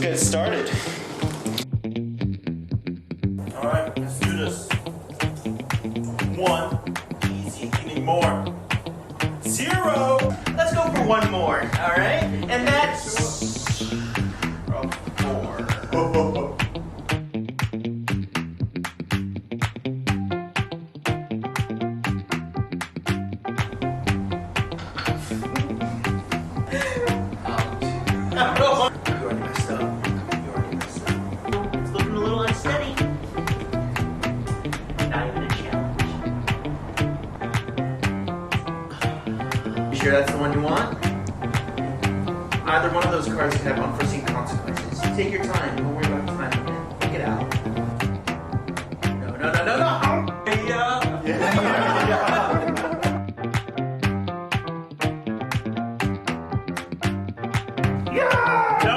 get started. Alright, let's do this. 1. Easy, give me more. 0. Let's go for 1 more, alright? And that's 4. Sure that's the one you want? Either one of those cards can have unforeseen consequences. Take your time. Don't worry about the time limit. Pick it out. No. Yeah. No.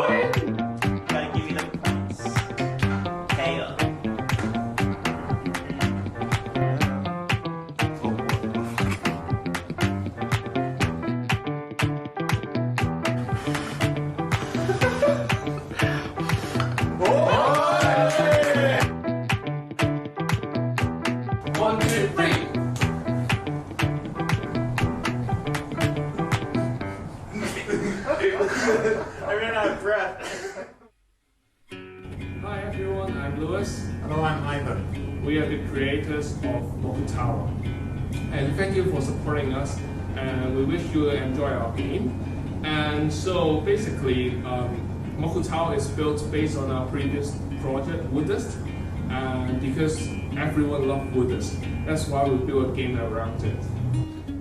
Gotta give you the points. KO. I ran out of breath. Hi everyone, I'm Lewis. Hello, I'm Ivan. We are the creators of MOKU Tower. And thank you for supporting us, and we wish you enjoy our game. And so basically, MOKU Tower is built based on our previous project, Woodist. And because everyone loves Woodist, that's why we built a game around it.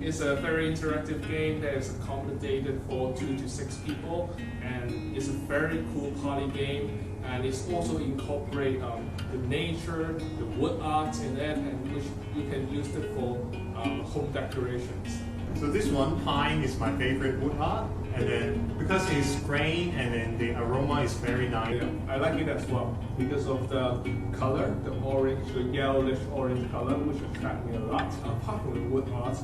It's a very interactive game that is accommodated for 2 to 6 people, and it's a very cool party game, and it's also incorporate the nature, the wood art in it, and which you can use it for home decorations. So this one, pine, is my favorite wood art, and then because it's grain and then the aroma is very nice. Yeah, I like it as well because of the color, the orange, the yellowish orange color, which attract me a lot. Apart from the wood art,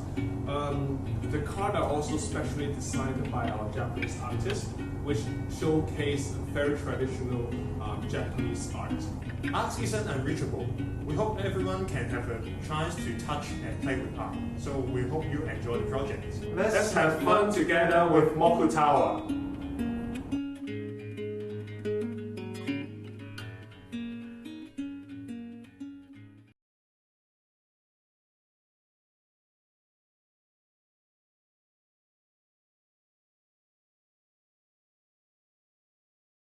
the cards are also specially designed by our Japanese artists, which showcase very traditional Japanese art. Art isn't unreachable. We hope everyone can have a chance to touch and play with art. So we hope you enjoy the project. Let's have fun together with MOKU Tower.